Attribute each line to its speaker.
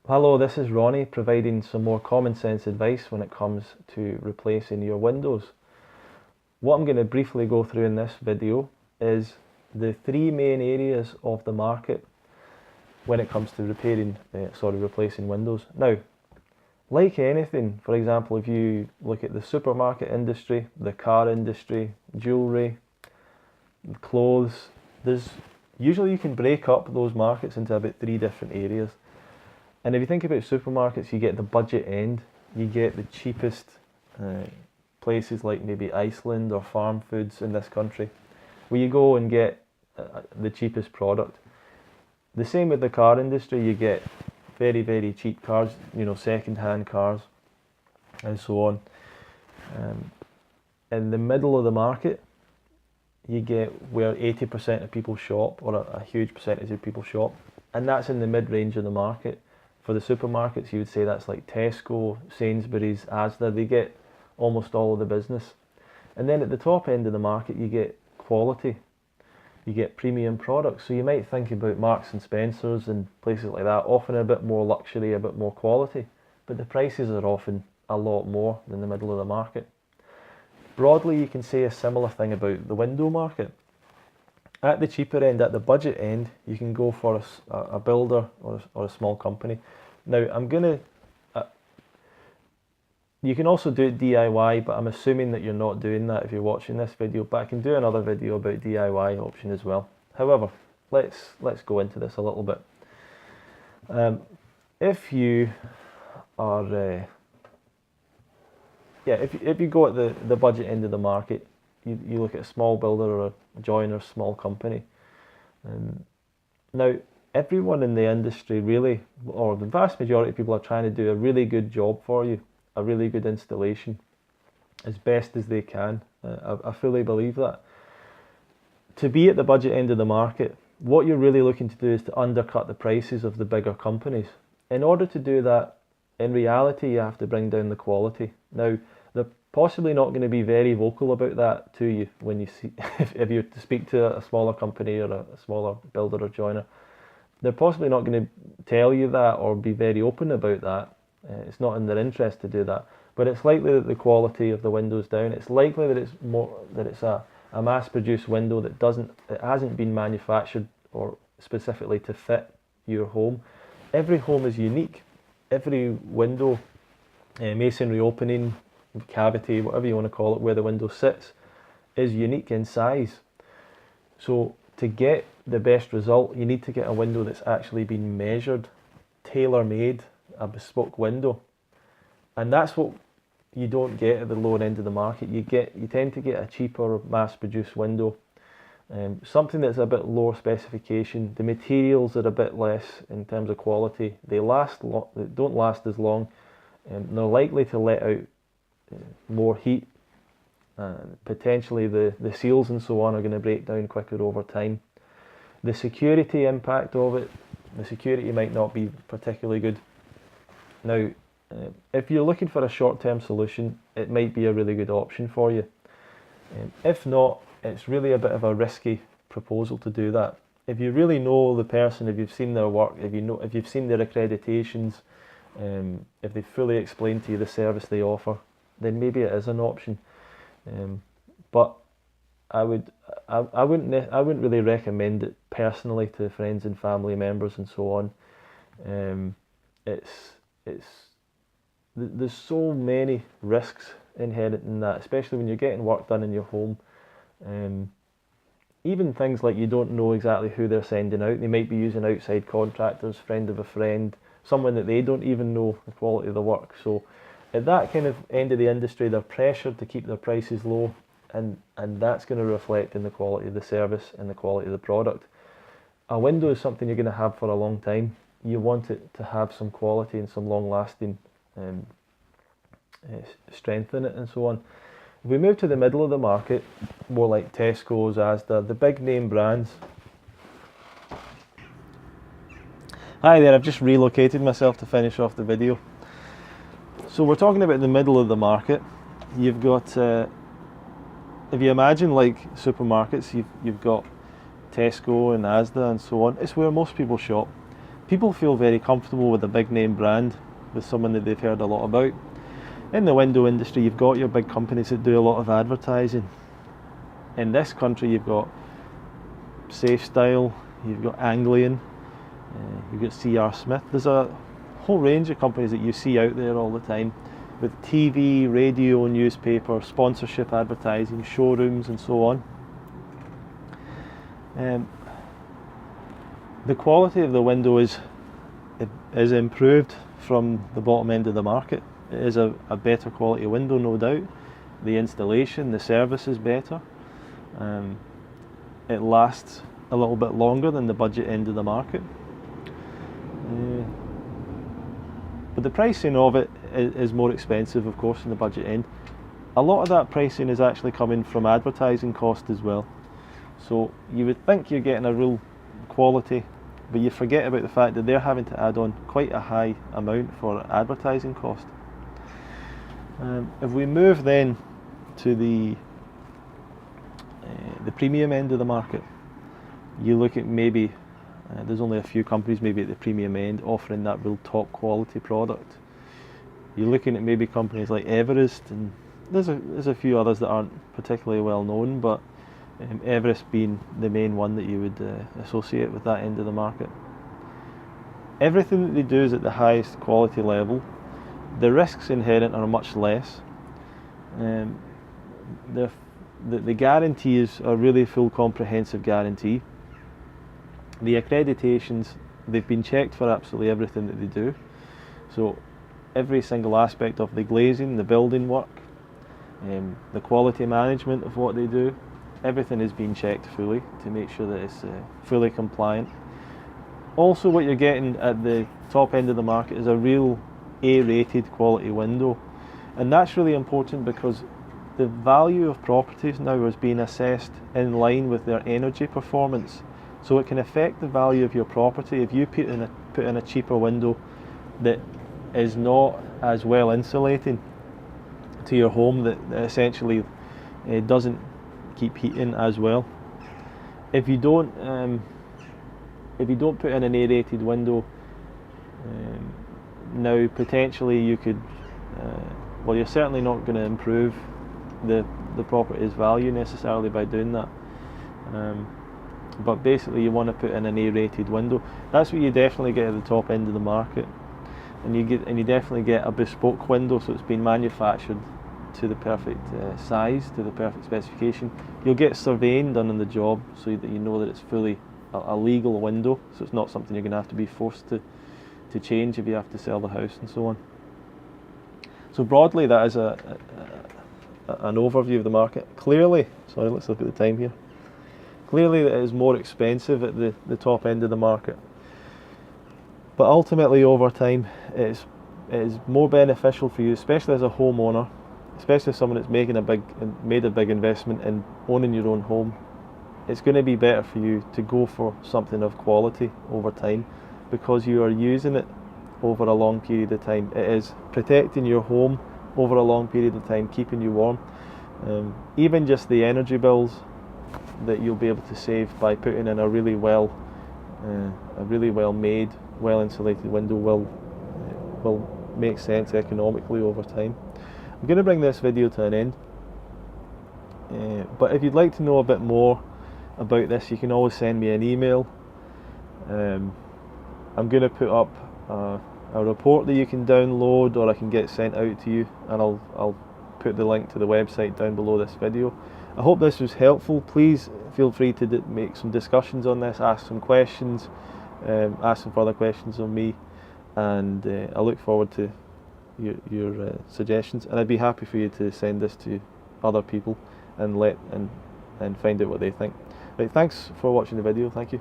Speaker 1: Hello, this is Ronnie providing some more common sense advice when it comes to replacing your windows. What I'm going to briefly go through in this video is the three main areas of the market when it comes to replacing windows. Now, like anything, for example, if you look at the supermarket industry, the car industry, jewellery, clothes, there's usually you can break up those markets into about three different areas. And if you think about supermarkets, you get the budget end, you get the cheapest places like maybe Iceland or farm foods in this country, where you go and get the cheapest product. The same with the car industry, you get very, very cheap cars, second-hand cars, and so on. In the middle of the market, you get where 80% of people shop, or a huge percentage of people shop, and that's in the mid-range of the market. For the supermarkets, you would say that's like Tesco, Sainsbury's, Asda. They get almost all of the business. And then at the top end of the market, you get quality. You get premium products. So you might think about Marks and Spencer's and places like that, often a bit more luxury, a bit more quality, but the prices are often a lot more than the middle of the market. Broadly, you can say a similar thing about the window market. At the cheaper end, at the budget end, you can go for a builder or a small company. Now, you can also do it DIY, but I'm assuming that you're not doing that if you're watching this video, but I can do another video about DIY option as well. However, let's go into this a little bit. If you are, if you go at the budget end of the market, you look at a small builder or a joiner, small company. Now, everyone in the industry really, or the vast majority of people are trying to do a really good job for you, a really good installation, as best as they can. I fully believe that. To be at the budget end of the market, what you're really looking to do is to undercut the prices of the bigger companies. In order to do that, in reality, you have to bring down the quality. Now, they're possibly not going to be very vocal about that to you when you see, if you to speak to a smaller company or a smaller builder or joiner. They're possibly not going to tell you that or be very open about that. It's not in their interest to do that. But it's likely that the quality of the window's down. It's likely that it's a mass-produced window that hasn't been manufactured or specifically to fit your home. Every home is unique. Every window, masonry opening, cavity, whatever you want to call it, where the window sits, is unique in size. So to get the best result, you need to get a window that's actually been measured, tailor-made, a bespoke window. And that's what you don't get at the lower end of the market. You tend to get a cheaper, mass-produced window, something that's a bit lower specification. The materials are a bit less in terms of quality. They don't last as long. They're likely to let out more heat. Potentially the seals and so on are going to break down quicker over time. The security impact of it, the security might not be particularly good. Now, if you're looking for a short-term solution, it might be a really good option for you. If not, it's really a bit of a risky proposal to do that. If you really know the person, if you've seen their work, if you've seen their accreditations, if they fully explain to you the service they offer, then maybe it is an option. But I wouldn't really recommend it personally to friends and family members and so on. There's so many risks inherent in that, especially when you're getting work done in your home. Even things like you don't know exactly who they're sending out. They might be using outside contractors, friend of a friend, someone that they don't even know the quality of the work. So at that kind of end of the industry, they're pressured to keep their prices low, and that's going to reflect in the quality of the service and the quality of the product. A window is something you're going to have for a long time. You want it to have some quality and some long-lasting strength in it and so on. If we move to the middle of the market, more like Tesco's, Asda, the big name brands. Hi there, I've just relocated myself to finish off the video. So we're talking about the middle of the market. You've got, if you imagine like supermarkets, you've got Tesco and Asda and so on. It's where most people shop. people feel very comfortable with a big name brand, with someone that they've heard a lot about. In the window industry, you've got your big companies that do a lot of advertising. In this country, you've got Safestyle, you've got Anglian, you've got C.R. Smith. There's a whole range of companies that you see out there all the time, with TV, radio, newspaper, sponsorship advertising, showrooms and so on. The quality of the window is improved from the bottom end of the market. It is a better quality window, no doubt. The installation, the service is better. It lasts a little bit longer than the budget end of the market. But the pricing of it is more expensive, of course, in the budget end. A lot of that pricing is actually coming from advertising cost as well. So you would think you're getting a real quality, but you forget about the fact that they're having to add on quite a high amount for advertising cost. If we move then to the premium end of the market, you look at maybe there's only a few companies maybe at the premium end offering that real top quality product. You're looking at maybe companies like Everest, and there's a few others that aren't particularly well known, but Everest being the main one that you would associate with that end of the market. Everything that they do is at the highest quality level. The risks inherent are much less. The guarantee is a really full comprehensive guarantee. The accreditations, they've been checked for absolutely everything that they do. So every single aspect of the glazing, the building work, the quality management of what they do, everything is being checked fully to make sure that it's fully compliant. Also, what you're getting at the top end of the market is a real A-rated quality window, and that's really important because the value of properties now is being assessed in line with their energy performance, so it can affect the value of your property. If you put in a cheaper window that is not as well insulating to your home, that essentially doesn't keep heating as well. If you don't put in an A-rated window, now potentially you could, well, you're certainly not going to improve the property's value necessarily by doing that. But basically you want to put in an A-rated window. That's what you definitely get at the top end of the market, and you definitely get a bespoke window, so it's been manufactured to the perfect size, to the perfect specification. You'll get surveying done on the job so that you know that it's fully a legal window, so it's not something you're going to have to be forced to change if you have to sell the house and so on. So broadly, that is an overview of the market. Clearly, sorry, let's look at the time here. Clearly it is more expensive at the top end of the market, but ultimately over time it is more beneficial for you, especially as a homeowner, especially as someone that's made a big investment in owning your own home. It's going to be better for you to go for something of quality over time, because you are using it over a long period of time. It is protecting your home over a long period of time, keeping you warm. Even just the energy bills that you'll be able to save by putting in a really well made, well insulated window will make sense economically over time. I'm going to bring this video to an end, but if you'd like to know a bit more about this, you can always send me an email. I'm going to put up a report that you can download, or I can get sent out to you, and I'll put the link to the website down below this video. I hope this was helpful. Please feel free to make some discussions on this, ask some questions, ask some further questions on me, and I look forward to your suggestions, and I'd be happy for you to send this to other people and find out what they think. Right, thanks for watching the video. Thank you.